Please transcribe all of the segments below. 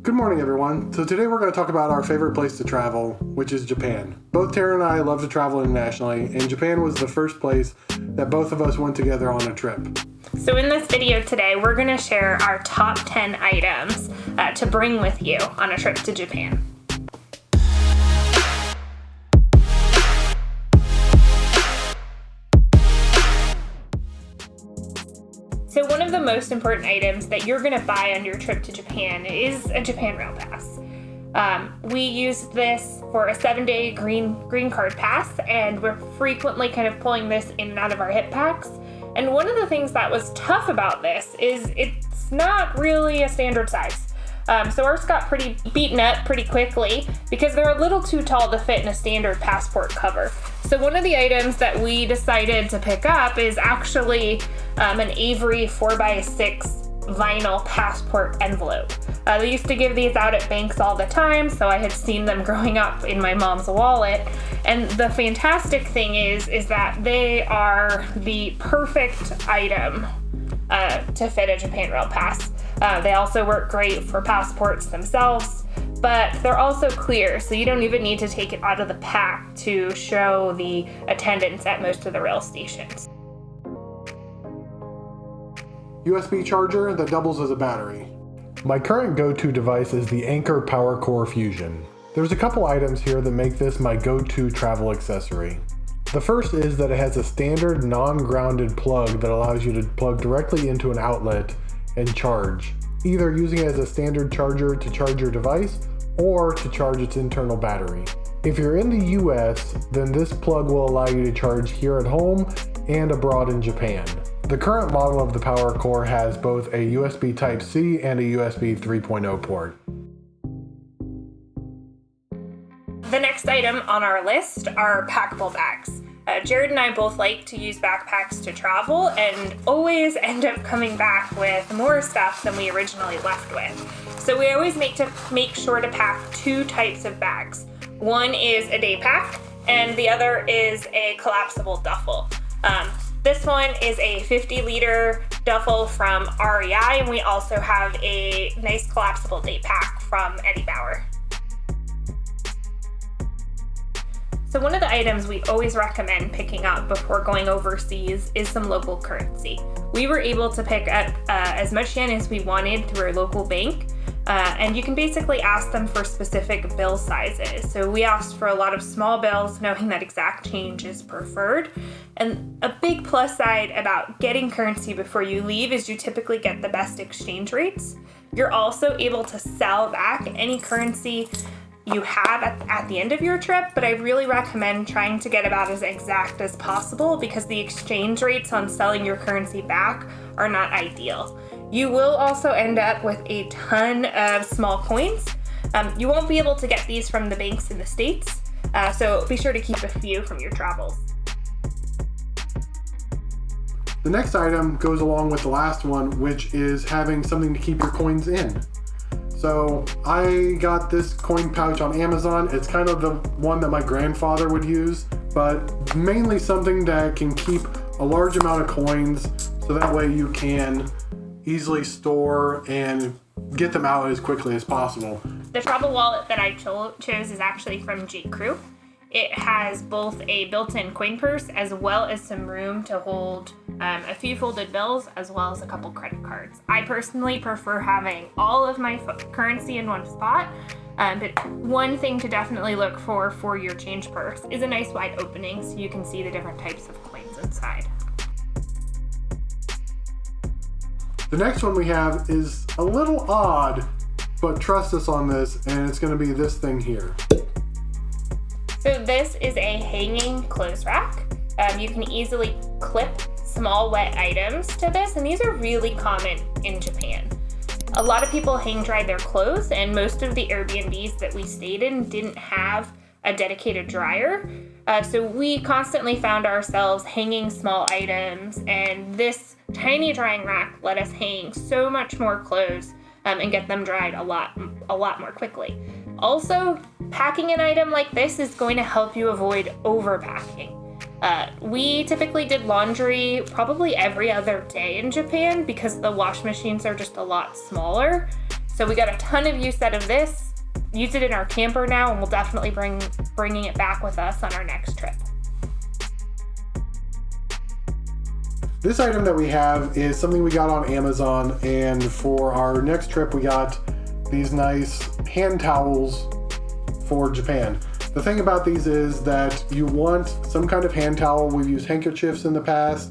Good morning, everyone. So today we're going to talk about our favorite place to travel, which is Japan. Both Tara and I love to travel internationally, and Japan was the first place that both of us went together on a trip. So in this video today, we're going to share our top 10 items to bring with you on a trip to Japan. So one of the most important items that you're going to buy on your trip to Japan is a Japan Rail Pass. We used this for a 7-day green card pass, and we're frequently kind of pulling this in and out of our hip packs. And one of the things that was tough about this is it's not really a standard size. So ours got pretty beaten up pretty quickly because they're a little too tall to fit in a standard passport cover. So one of the items that we decided to pick up is actually an Avery 4x6 vinyl passport envelope. They used to give these out at banks all the time, so I had seen them growing up in my mom's wallet. And the fantastic thing is that they are the perfect item to fit a Japan Rail Pass. They also work great for passports themselves, but they're also clear, so you don't even need to take it out of the pack to show the attendants at most of the rail stations. USB charger that doubles as a battery. My current go-to device is the Anker PowerCore Fusion. There's a couple items here that make this my go-to travel accessory. The first is that it has a standard non-grounded plug that allows you to plug directly into an outlet and charge, either using it as a standard charger to charge your device or to charge its internal battery. If you're in the US, then this plug will allow you to charge here at home and abroad in Japan. The current model of the PowerCore has both a USB Type-C and a USB 3.0 port. The next item on our list are packable bags. Jared and I both like to use backpacks to travel and always end up coming back with more stuff than we originally left with. So we always make sure to pack two types of bags. One is a day pack and the other is a collapsible duffel. This one is a 50-liter duffel from REI, and we also have a nice collapsible day pack from Eddie Bauer. So one of the items we always recommend picking up before going overseas is some local currency. We were able to pick up as much yen as we wanted through our local bank, and you can basically ask them for specific bill sizes. So we asked for a lot of small bills, knowing that exact change is preferred. And a big plus side about getting currency before you leave is you typically get the best exchange rates. You're also able to sell back any currency you have at the end of your trip, but I really recommend trying to get about as exact as possible because the exchange rates on selling your currency back are not ideal. You will also end up with a ton of small coins. You won't be able to get these from the banks in the States, so be sure to keep a few from your travels. The next item goes along with the last one, which is having something to keep your coins in. So I got this coin pouch on Amazon. It's kind of the one that my grandfather would use, but mainly something that can keep a large amount of coins so that way you can easily store and get them out as quickly as possible. The travel wallet that I chose is actually from J.Crew. It has both a built-in coin purse as well as some room to hold a few folded bills as well as a couple credit cards. I personally prefer having all of my currency in one spot, but one thing to definitely look for your change purse is a nice wide opening so you can see the different types of coins inside. The next one we have is a little odd, but trust us on this, and it's going to be this thing here. So this is a hanging clothes rack. You can easily clip small wet items to this, and these are really common in Japan. A lot of people hang dry their clothes, and most of the Airbnbs that we stayed in didn't have a dedicated dryer. So we constantly found ourselves hanging small items, and this tiny drying rack let us hang so much more clothes and get them dried a lot more quickly. Also, packing an item like this is going to help you avoid overpacking. We typically did laundry probably every other day in Japan because the wash machines are just a lot smaller. So we got a ton of use out of this. Use it in our camper now, and we'll definitely bringing it back with us on our next trip. This item that we have is something we got on Amazon, and for our next trip we got these nice hand towels for Japan. The thing about these is that you want some kind of hand towel. We've used handkerchiefs in the past,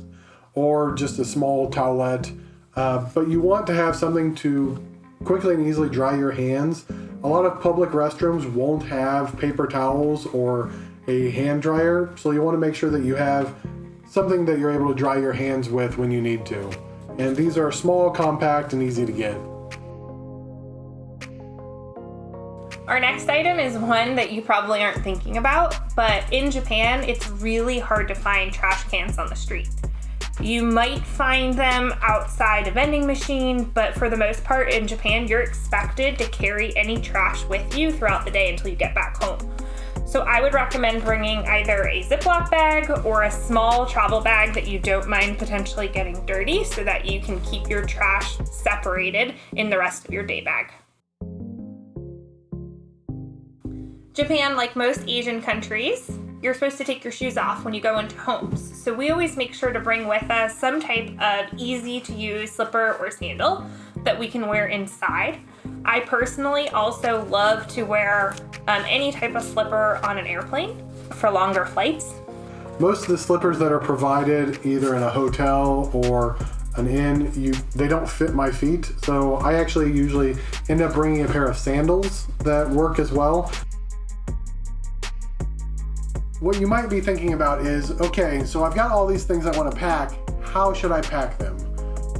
or just a small towelette, but you want to have something to quickly and easily dry your hands. A lot of public restrooms won't have paper towels or a hand dryer, so you want to make sure that you have something that you're able to dry your hands with when you need to. And these are small, compact, and easy to get. Our next item is one that you probably aren't thinking about, but in Japan, it's really hard to find trash cans on the street. You might find them outside a vending machine, but for the most part in Japan, you're expected to carry any trash with you throughout the day until you get back home. So I would recommend bringing either a Ziploc bag or a small travel bag that you don't mind potentially getting dirty, so that you can keep your trash separated in the rest of your day bag. Japan, like most Asian countries, you're supposed to take your shoes off when you go into homes. So we always make sure to bring with us some type of easy to use slipper or sandal that we can wear inside. I personally also love to wear any type of slipper on an airplane for longer flights. Most of the slippers that are provided either in a hotel or an inn, they don't fit my feet. So I actually usually end up bringing a pair of sandals that work as well. What you might be thinking about is, okay, so I've got all these things I want to pack. How should I pack them?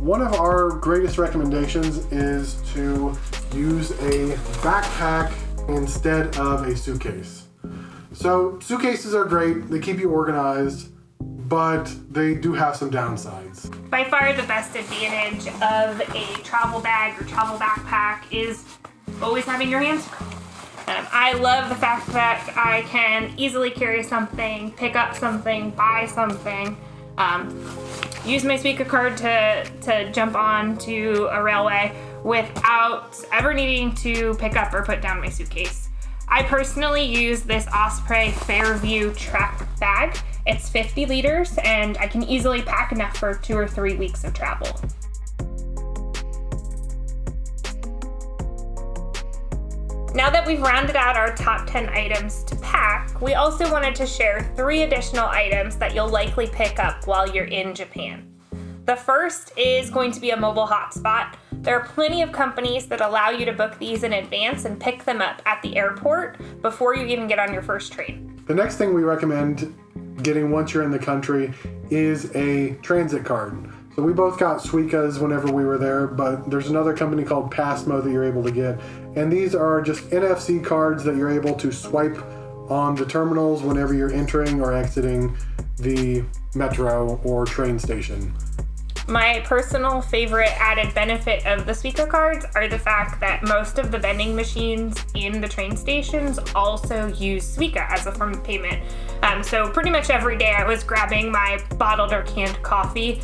One of our greatest recommendations is to use a backpack instead of a suitcase. So suitcases are great, they keep you organized, but they do have some downsides. By far the best advantage of a travel bag or travel backpack is always having your hands free. I love the fact that I can easily carry something, pick up something, buy something, use my Suica card to jump on to a railway without ever needing to pick up or put down my suitcase. I personally use this Osprey Fairview Trek bag. It's 50 liters and I can easily pack enough for 2 or 3 weeks of travel. Now that we've rounded out our top 10 items to pack, we also wanted to share 3 additional items that you'll likely pick up while you're in Japan. The first is going to be a mobile hotspot. There are plenty of companies that allow you to book these in advance and pick them up at the airport before you even get on your first train. The next thing we recommend getting once you're in the country is a transit card. So we both got Suicas whenever we were there, but there's another company called Passmo that you're able to get. And these are just NFC cards that you're able to swipe on the terminals whenever you're entering or exiting the metro or train station. My personal favorite added benefit of the Suica cards are the fact that most of the vending machines in the train stations also use Suica as a form of payment. So pretty much every day I was grabbing my bottled or canned coffee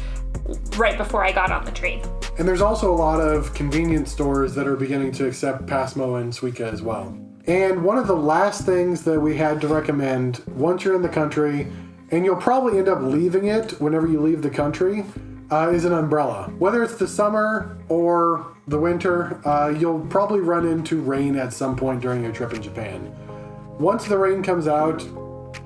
right before I got on the train. And there's also a lot of convenience stores that are beginning to accept Passmo and Suica as well. And one of the last things that we had to recommend once you're in the country, and you'll probably end up leaving it whenever you leave the country, is an umbrella. Whether it's the summer or the winter, you'll probably run into rain at some point during your trip in Japan. Once the rain comes out,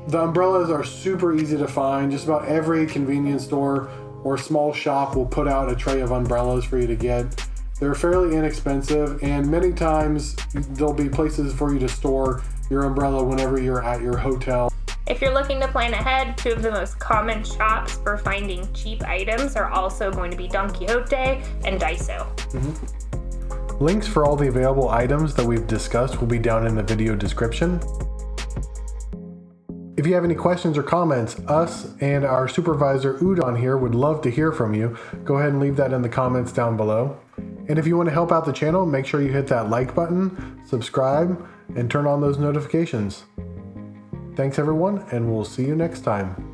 the umbrellas are super easy to find. Just about every convenience store or small shop will put out a tray of umbrellas for you to get. They're fairly inexpensive, and many times there'll be places for you to store your umbrella whenever you're at your hotel. If you're looking to plan ahead, 2 of the most common shops for finding cheap items are also going to be Don Quixote and Daiso. Links for all the available items that we've discussed will be down in the video description. If you have any questions or comments, us and our supervisor Udon here would love to hear from you. Go ahead and leave that in the comments down below. And if you want to help out the channel, make sure you hit that like button, subscribe, and turn on those notifications. Thanks everyone, and we'll see you next time.